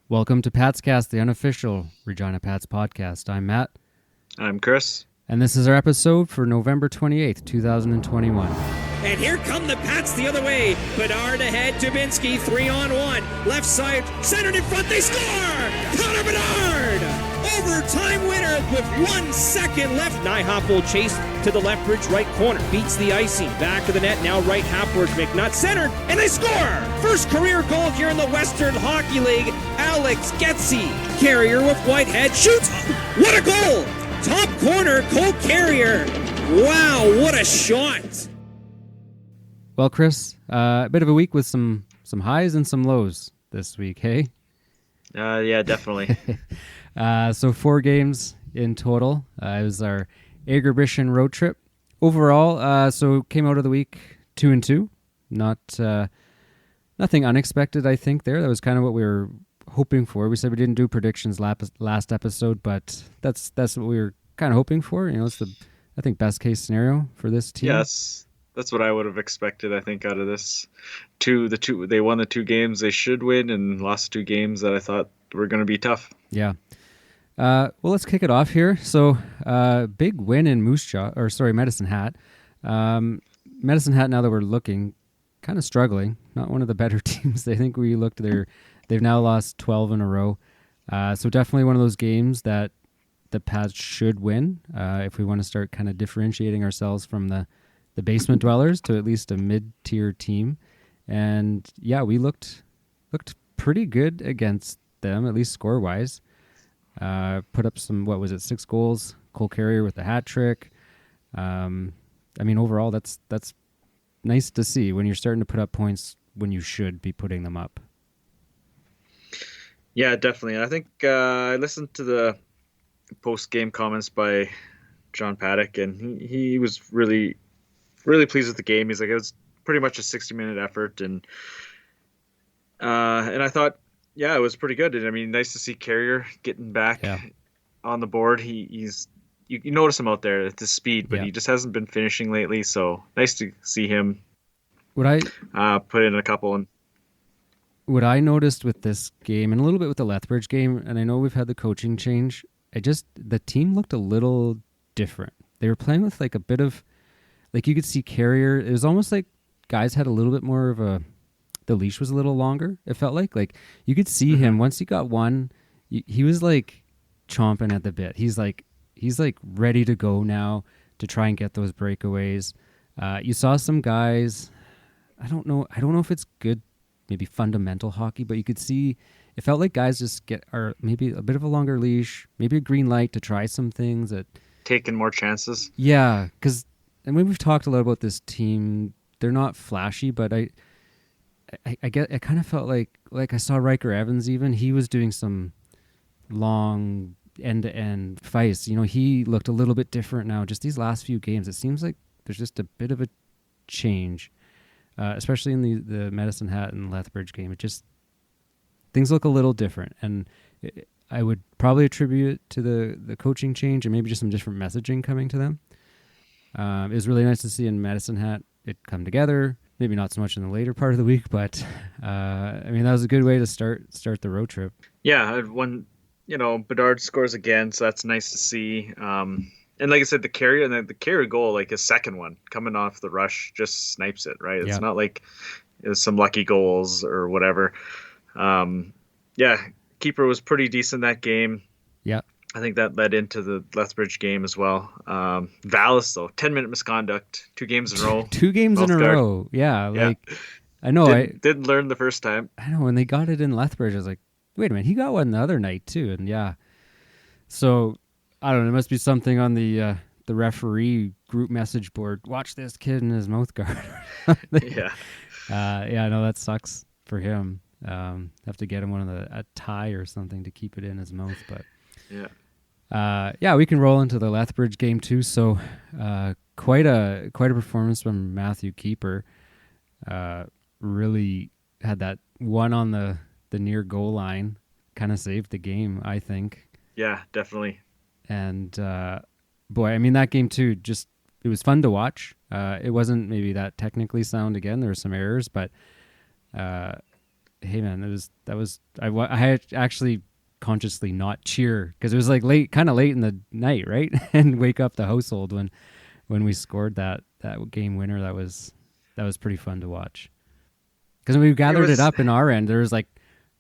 Welcome to Pat's Cast, the unofficial Regina Pats podcast. I'm Matt. I'm Chris. And this is our episode for November 28th, 2021. And here come the Pats the other way. Bedard ahead, Dubinsky, 3-on-1. Left side, centered in front, they score! Connor Bedard! Overtime winner with 1 second left. Nyhoff will chase to the left bridge right corner. Beats the icing. Back of the net, now right halfwards. McNutt centered, and they score! First career goal here in the Western Hockey League. Alex Getzy. Carrier with Whitehead shoots. What a goal! Top corner, Cole Carrier. Wow, what a shot! Well, Chris, a bit of a week with some highs and some lows this week, hey? Yeah, definitely. So 4 games in total. It was our Agribition Road trip. Overall, so came out of the week 2-2. Nothing unexpected, I think, there. That was kind of what we were hoping for. We said we didn't do predictions last episode, but that's what we were kind of hoping for. You know, it's I think best case scenario for this team. Yes, that's what I would have expected. I think out of this, they won the 2 games they should win, and lost 2 games that I thought were going to be tough. Yeah. Well, let's kick it off here. So, big win in Medicine Hat. Medicine Hat, now that we're looking, kind of struggling. Not one of the better teams. I think we looked there. They've now lost 12 in a row. So definitely one of those games that the Pats should win if we want to start kind of differentiating ourselves from the basement dwellers to at least a mid-tier team. And yeah, we looked pretty good against them, at least score-wise. Put up 6 goals. Cole Carrier with a hat trick. Overall, that's nice to see when you're starting to put up points when you should be putting them up. Yeah, definitely. I think I listened to the post-game comments by John Paddock, and he was really, really pleased with the game. He's like, it was pretty much a 60-minute effort, and I thought, yeah, it was pretty good. And I mean, nice to see Carrier getting back on the board. He's you notice him out there at the speed, but he just hasn't been finishing lately. So nice to see him. Put in a couple. And what I noticed with this game, and a little bit with the Lethbridge game, and I know we've had the coaching change, the team looked a little different. They were playing with like a bit of, like you could see Carrier. It was almost like guys had a little bit more of the leash was a little longer. It felt like you could see him once he got one, he was like chomping at the bit. He's like ready to go now to try and get those breakaways. You saw some guys, I don't know if it's good, maybe fundamental hockey, but you could see it felt like guys just are maybe a bit of a longer leash, maybe a green light to try some things, that taking more chances. Yeah, because we've talked a lot about this team. They're not flashy, but I kind of felt like I saw Riker Evans. Even he was doing some long end-to-end fights. You know, he looked a little bit different now. Just these last few games, it seems like there's just a bit of a change, especially in the Medicine Hat and Lethbridge game. It just things look a little different, and I would probably attribute it to the coaching change and maybe just some different messaging coming to them. It was really nice to see in Medicine Hat it come together. Maybe not so much in the later part of the week, but that was a good way to start the road trip. Yeah, Bedard scores again, so that's nice to see. And like I said, the carrier goal, like his second one coming off the rush, just snipes it, right? It's not like it's some lucky goals or whatever. Keeper was pretty decent that game. Yeah. I think that led into the Lethbridge game as well. Vallis, though, 10-minute misconduct, 2 games in a row. 2 games in a row. Yeah. I know. Didn't learn the first time. I know. When they got it in Lethbridge, I was like, wait a minute, he got one the other night too. And yeah. So, I don't know. It must be something on the referee group message board. Watch this kid in his mouth guard. Yeah. I know that sucks for him. Have to get him a tie or something to keep it in his mouth, but we can roll into the Lethbridge game too. So quite a performance from Matthew Keeper. Really had that one on the near goal line, kind of saved the game, I think. Yeah, definitely. And that game too, just it was fun to watch. It wasn't maybe that technically sound again. There were some errors, but hey man, I had actually consciously not cheer because it was like kind of late in the night, right? And wake up the household when we scored that game winner. That was pretty fun to watch. Because when we gathered it up in our end, there was like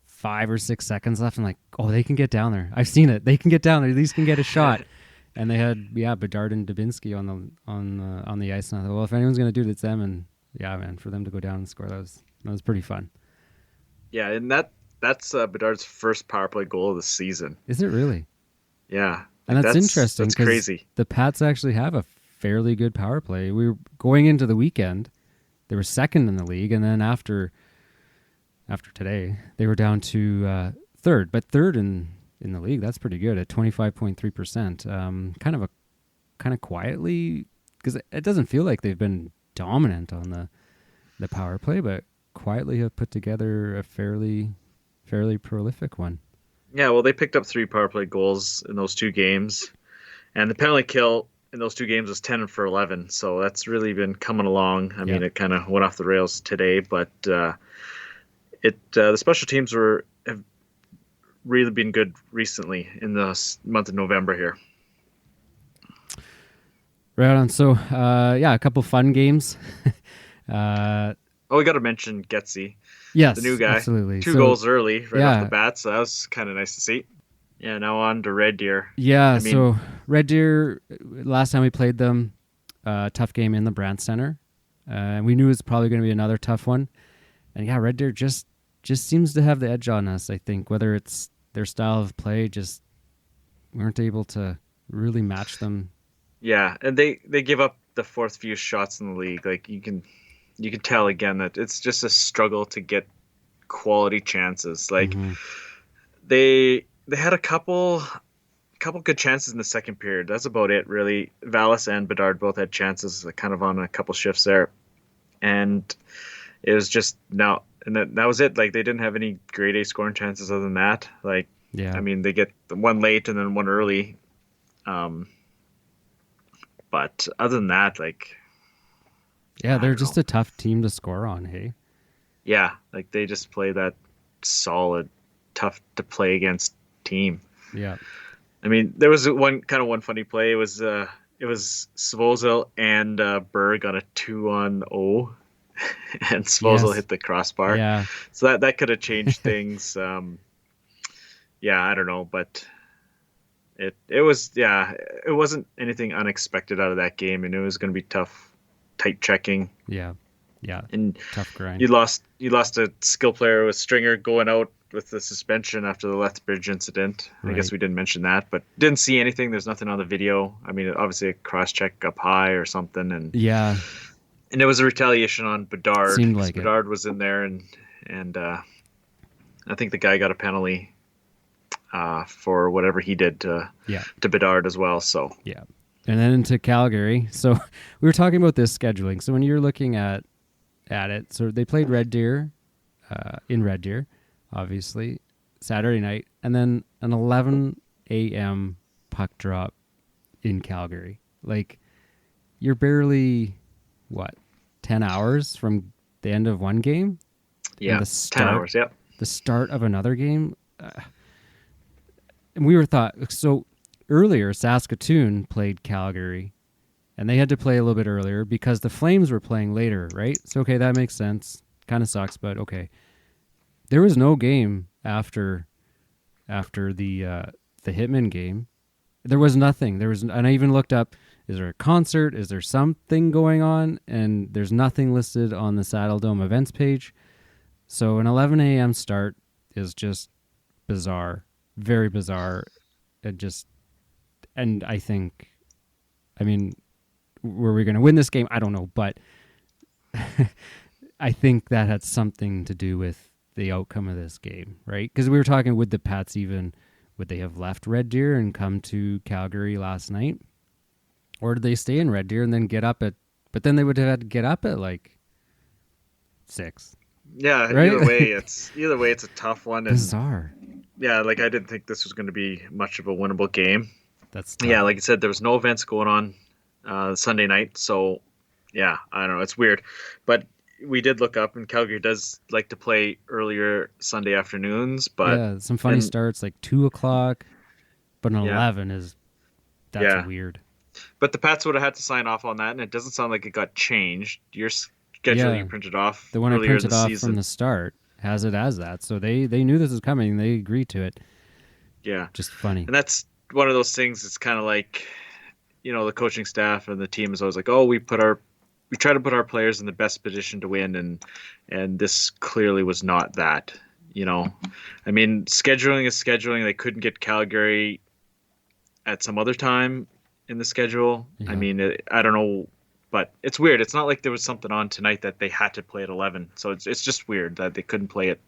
5 or 6 seconds left. I'm like, oh, they can get down there. I've seen it. They can get down there. These can get a shot. And they had Bedard and Dubinsky on the ice. And I thought, well, if anyone's gonna do it, it's them. And yeah, man, for them to go down and score, that was pretty fun. Yeah, and that's Bedard's first power play goal of the season. Is it really? Yeah, and that's interesting. That's crazy. The Pats actually have a fairly good power play. We were going into the weekend. They were second in the league, and then after today, they were down to third. But third in the league, that's pretty good at 25.3%. Kind of quietly, because it doesn't feel like they've been dominant on the power play, but quietly have put together a fairly prolific one. Yeah, well, they picked up 3 power play goals in those 2 games, and the penalty kill in those 2 games was 10 for 11. So that's really been coming along. I mean, it kind of went off the rails today, but the special teams have really been good recently in the month of November here. Right on. So, a couple fun games. We got to mention Getsy. Yes, the new guy. Absolutely. 2 goals early off the bat, so that was kind of nice to see. Yeah, now on to Red Deer. Yeah, so Red Deer, last time we played them, tough game in the Brandt Center. We knew it was probably going to be another tough one. And yeah, Red Deer just seems to have the edge on us, I think. Whether it's their style of play, just weren't able to really match them. Yeah, and they give up the 4th fewest shots in the league. Like you can tell again that it's just a struggle to get quality chances. Like they had a couple good chances in the second period. That's about it, really. Vallis and Bedard both had chances, kind of on a couple shifts there, and it was just now. And that was it. Like they didn't have any grade A scoring chances other than that. Like, I mean, they get one late and then one early. But other than that, like. Yeah, they're just a tough team to score on, hey? Yeah, like they just play that solid, tough to play against team. Yeah. I mean, there was one funny play. It was Svozil and Berg on a 2-on-0, and Svozil hit the crossbar. Yeah. So that could have changed things. I don't know, but it wasn't anything unexpected out of that game, and it was going to be tough. Tight checking. Yeah. And tough grind. You lost a skill player with Stringer going out with the suspension after the Lethbridge incident. Right. I guess we didn't mention that, but didn't see anything. There's nothing on the video. I mean, obviously a cross check up high or something, and it was a retaliation on Bedard. Seemed like Bedard was in there, and I think the guy got a penalty for whatever he did to Bedard as well. So yeah. And then into Calgary. So we were talking about this scheduling. So when you're looking at it, so they played Red Deer, in Red Deer, obviously, Saturday night, and then an 11 a.m. puck drop in Calgary. Like, you're barely, 10 hours from the end of one game? Yeah, 10 hours, yep. The start of another game? And we were so earlier, Saskatoon played Calgary, and they had to play a little bit earlier because the Flames were playing later, right? So, okay, that makes sense. Kind of sucks, but okay. There was no game after the Hitman game. There was nothing. And I even looked up, is there a concert? Is there something going on? And there's nothing listed on the Saddle Dome events page. So an 11 a.m. start is just bizarre, very bizarre. And I think, were we going to win this game? I don't know, but I think that had something to do with the outcome of this game, right? Because we were talking, would the Pats would they have left Red Deer and come to Calgary last night? Or did they stay in Red Deer and then but then they would have had to get up at 6. Yeah, right? either way it's a tough one. And bizarre. Yeah, I didn't think this was going to be much of a winnable game. That's tough. Yeah, like I said, there was no events going on Sunday night, so yeah, I don't know, it's weird. But we did look up, and Calgary does like to play earlier Sunday afternoons, but some funny starts like 2:00, but an 11 that's yeah. weird. But the Pats would have had to sign off on that, and it doesn't sound like it got changed. Your schedule you printed off the one I earlier printed this off season from the start has it as that, so they knew this was coming. They agreed to it. Yeah, just funny. And that's one of those things. It's kind of like, the coaching staff and the team is always like, oh, we try to put our players in the best position to win, and this clearly was not that. I mean, scheduling is scheduling. They couldn't get Calgary at some other time in the schedule. Yeah. I mean, I don't know, but it's weird. It's not like there was something on tonight that they had to play at 11. So it's just weird that they couldn't play at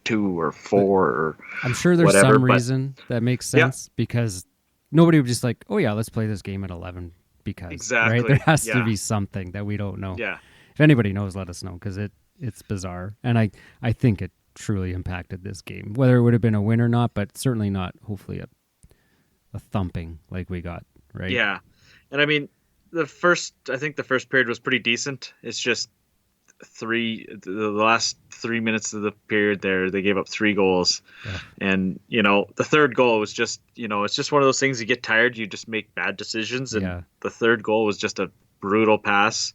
2 or 4 or I'm sure there's whatever, some reason that makes sense because nobody would just like, oh yeah, let's play this game at 11 because exactly. Right? There has to be something that we don't know. Yeah. If anybody knows, let us know because it's bizarre. And I think it truly impacted this game, whether it would have been a win or not, but certainly not hopefully a thumping like we got, right? Yeah. And I mean, I think the first period was pretty decent. It's just the last 3 minutes of the period there, they gave up 3 goals. Yeah. And, the third goal was just, it's just one of those things you get tired, you just make bad decisions. And the third goal was just a brutal pass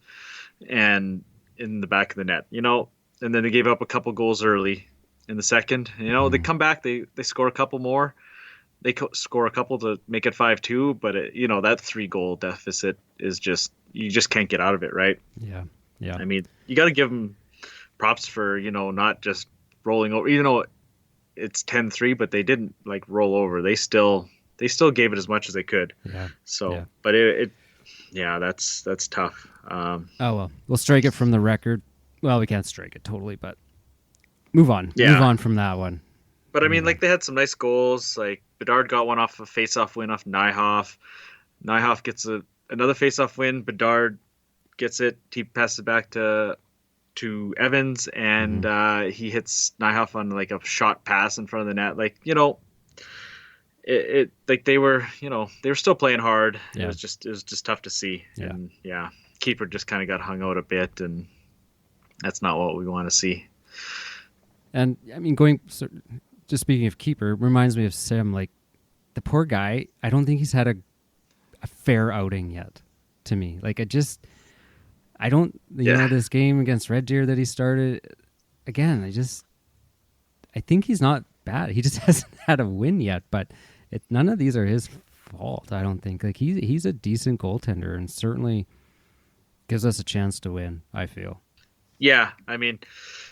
and in the back of the net, and then they gave up a couple goals early in the second. They come back, they score a couple more. They score a couple to make it 5-2, but that 3-goal deficit is just, you just can't get out of it, right? Yeah, yeah. I mean, you got to give them props for not just rolling over. It's 10-3, but they didn't like roll over. They still gave it as much as they could. Yeah. So, but that's tough. Oh well, we'll strike it from the record. Well, we can't strike it totally, but move on. Yeah. Move on from that one. But I mean, like they had some nice goals. Like Bedard got one off a face-off win off Nyhoff. Nyhoff gets another face-off win. Bedard gets it. He passes it back to Evans, and he hits Nyhoff on like a shot pass in front of the net. Like it like they were still playing hard. Yeah. It was just tough to see. Yeah. And keeper just kind of got hung out a bit, and that's not what we want to see. And I mean, just speaking of keeper, reminds me of Sim. Like the poor guy, I don't think he's had a fair outing yet. To me, like I don't. This game against Red Deer that he started again. I think he's not bad. He just hasn't had a win yet. But none of these are his fault. I don't think. Like he's a decent goaltender and certainly gives us a chance to win, I feel. Yeah, I mean,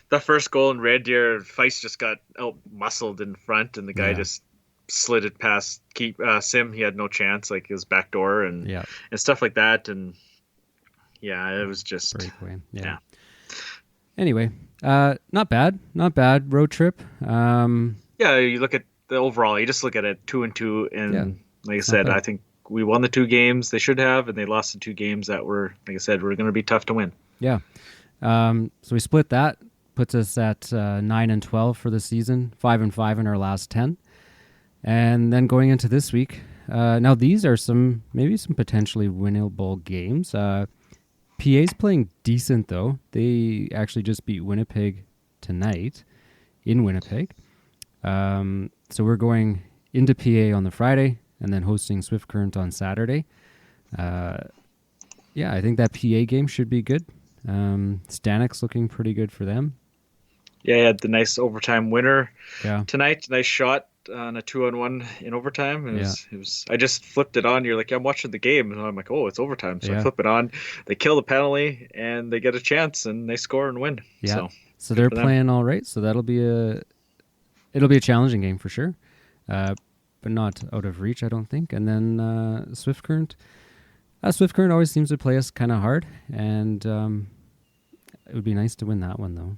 the first goal in Red Deer, Feist just got out muscled in front, and the guy just slid it past Sim. He had no chance, like his back door and stuff like that. And it was just breakaway. Yeah. Anyway, not bad road trip. You look at the overall. You just look at it 2-2, and like I said, I think we won the 2 games they should have, and they lost the 2 games that were, like I said, were going to be tough to win. Yeah. So we split that, puts us at 9-12 for the season, 5-5 in our last 10. And then going into this week, now these are maybe some potentially winnable games. PA's playing decent though. They actually just beat Winnipeg tonight in Winnipeg. So we're going into PA on the Friday and then hosting Swift Current on Saturday. I think that PA game should be good. Stanek's looking pretty good for them. Yeah, he had the nice overtime winner tonight. Nice shot on a 2-on-1 in overtime. It was. I just flipped it on. You're like, I'm watching the game, and I'm like, oh, it's overtime. So I flip it on. They kill the penalty, and they get a chance, and they score and win. Yeah. So they're playing all right. So it'll be a challenging game for sure, but not out of reach, I don't think. And then Swift Current. Swift Current always seems to play us kind of hard, and it would be nice to win that one, though.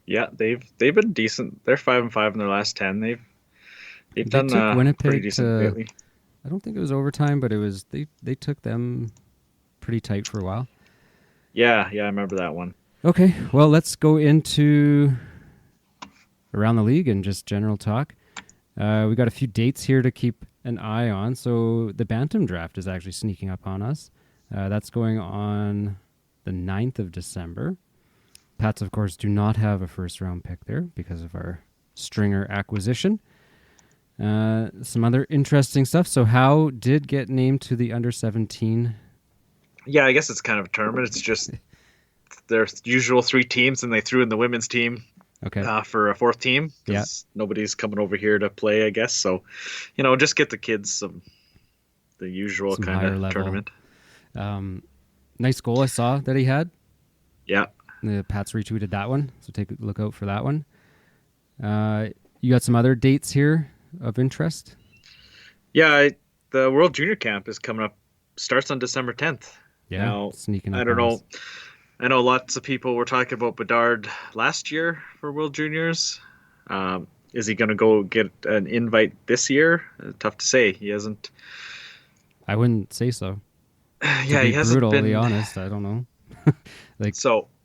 Yeah, they've been decent. They're 5-5 in their last 10. They've done Winnipeg pretty decent lately. I don't think it was overtime, but it was they took them pretty tight for a while. Yeah, I remember that one. Okay, well, let's go into around the league and just general talk. We got a few dates here to keep an eye on. So the Bantam draft is actually sneaking up on us. That's going on the 9th of December. Pats, of course, do not have a first-round pick there because of our Stringer acquisition. Some other interesting stuff. So Howe did get named to the under-17. Yeah, I guess it's kind of a tournament. It's just their usual 3 teams, and they threw in the women's team for a 4th team because nobody's coming over here to play, I guess. So, just get the kids the usual some kind of tournament. Nice goal I saw that he had. Yeah. The Pats retweeted that one, so take a look out for that one. You got some other dates here of interest? Yeah, the World Junior Camp is coming up. Starts on December 10th. Yeah, now, sneaking up. I don't know. I know lots of people were talking about Bedard last year for World Juniors. Is he going to go get an invite this year? Tough to say. He hasn't. I wouldn't say so. Yeah, he hasn't brutally been honest. I don't know.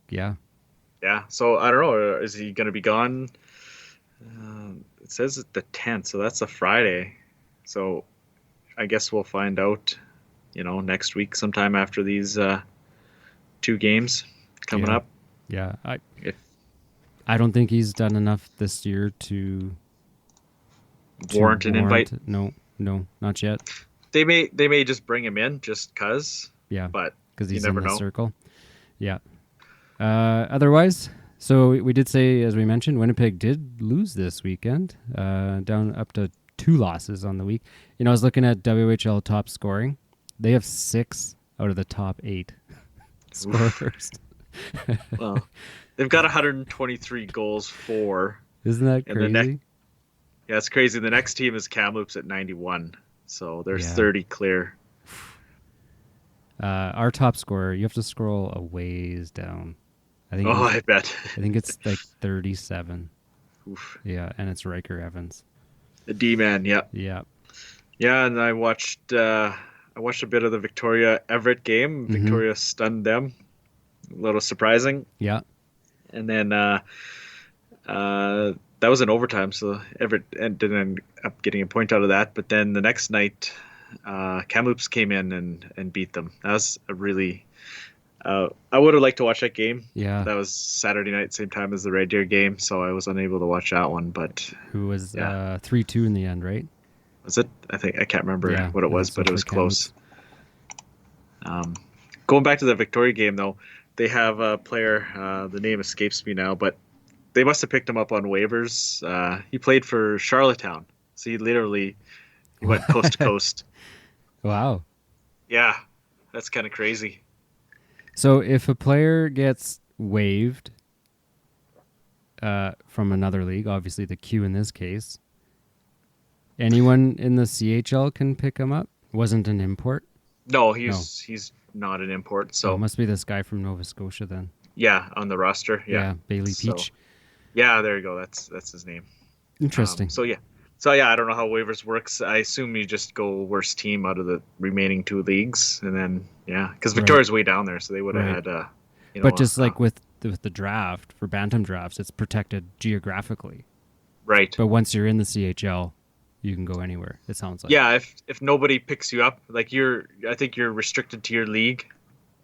Yeah. So I don't know. Is he going to be gone? It says it's the 10th, so that's a Friday. So I guess we'll find out. Next week, sometime after these 2 games coming up. Yeah, I don't think he's done enough this year to warrant an invite. No, not yet. They may just bring him in just cause. Yeah, but because he's in the circle. Yeah. Otherwise, so we did say, as we mentioned, Winnipeg did lose this weekend, down up to 2 losses on the week. I was looking at WHL top scoring. They have 6 out of the top 8 scorers. Well, they've got 123 goals for. Isn't that crazy? Yeah, it's crazy. The next team is Kamloops at 91, so they're 30 clear. Our top scorer, you have to scroll a ways down. I bet. I think it's like 37. Oof. Yeah, and it's Riker Evans. The D-man, yeah. Yeah. Yeah, and I watched a bit of the Victoria Everett game. Mm-hmm. Victoria stunned them. A little surprising. Yeah. And then that was in overtime, so Everett didn't end up getting a point out of that. But then the next night, Kamloops came in and beat them. That was a really... I would have liked to watch that game. Yeah. That was Saturday night, same time as the Red Deer game, so I was unable to watch that one. But who was 3-2 in the end, right? Was it? I can't remember what it was, but it was close. Going back to the Victoria game, though, they have a player, the name escapes me now, but they must have picked him up on waivers. He played for Charlottetown, so he literally went coast to coast. Wow. Yeah, that's kind of crazy. So if a player gets waived from another league, obviously the Q in this case, anyone in the CHL can pick him up? Wasn't an import? No, he's not an import. So it must be this guy from Nova Scotia then. Yeah, on the roster. Yeah, Bailey Peach. Yeah, there you go. That's his name. Interesting. So I don't know how waivers works. I assume you just go worst team out of the remaining 2 leagues, and then because Victoria's way down there, so they would have had. But just like with the draft for bantam drafts, it's protected geographically. Right. But once you're in the CHL, you can go anywhere. It sounds like. Yeah, if nobody picks you up, like I think you're restricted to your league.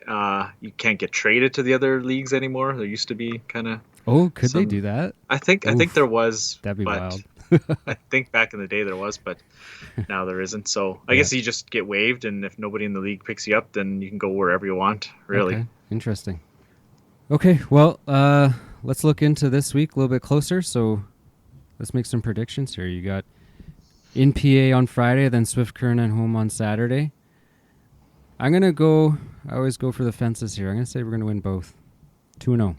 You can't get traded to the other leagues anymore. There used to be kind of. Oh, could they do that? I think there was. That'd be wild. I think back in the day there was, but now there isn't. So I guess you just get waived, and if nobody in the league picks you up, then you can go wherever you want. Really. Okay. Interesting. Okay, well, let's look into this week a little bit closer. So let's make some predictions here. You got in PA on Friday, then Swift Current at home on Saturday. I'm going to go, I always go for the fences here. I'm going to say we're going to win both. 2-0.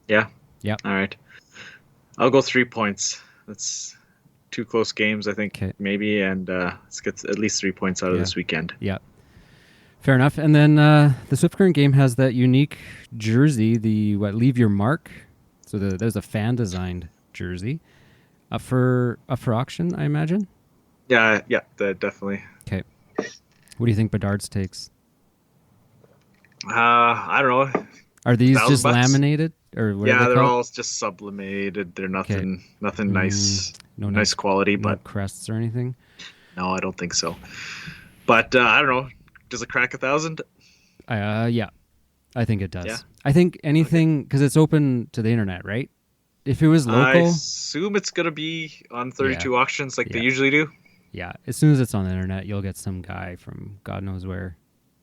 Yeah? Yeah. All right. I'll go 3 points. That's 2 close games, I think, maybe, and let's get at least 3 points out of this weekend. Yeah. Fair enough. And then the Swift Current game has that unique jersey, the Leave Your Mark. So there's a fan-designed jersey up for auction, I imagine? Yeah, definitely. Okay. What do you think Bedard's takes? I don't know. Are these just laminated? Or what they're all just sublimated. They're nothing nice, nice quality. No but crests or anything? No, I don't think so. But I don't know. Does it crack 1,000? Yeah. I think it does. Yeah. I think anything, because it's open to the internet, right? If it was local... I assume it's going to be on 32 auctions like they usually do. Yeah, as soon as it's on the internet, you'll get some guy from God knows where.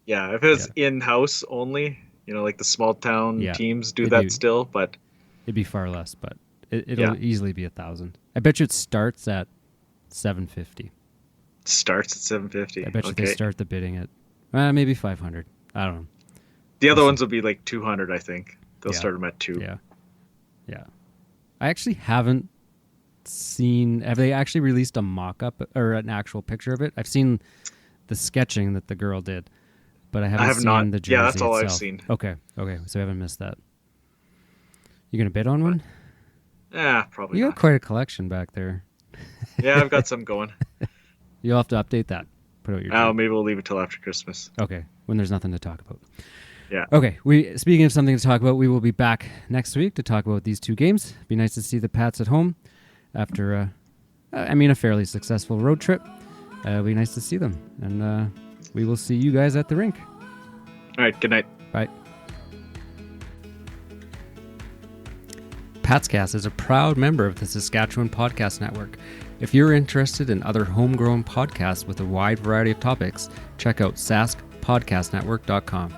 Yeah, if it's in-house only, like the small town teams do that still, but... It'd be far less, but it'll easily be 1,000. I bet you it starts at $750. Starts at $750. I bet you they start the bidding at maybe $500. I don't know. The other ones will be like $200, I think. They'll start them at $200. Yeah. I actually haven't seen... Have they actually released a mock-up or an actual picture of it? I've seen the sketching that the girl did, but I haven't seen the jersey Yeah, that's all itself. I've seen. Okay, so I haven't missed that. You going to bid on one? Yeah, probably You not. got quite a collection back there. Yeah, I've got some going. You'll have to update that. Put out your Oh, maybe we'll leave it till after Christmas. Okay, when there's nothing to talk about. Yeah. Okay, speaking of something to talk about, we will be back next week to talk about these two games. Be nice to see the Pats at home after, a fairly successful road trip. It'll be nice to see them. And we will see you guys at the rink. All right, good night. Bye. Patscast is a proud member of the Saskatchewan Podcast Network. If you're interested in other homegrown podcasts with a wide variety of topics, check out saskpodcastnetwork.com.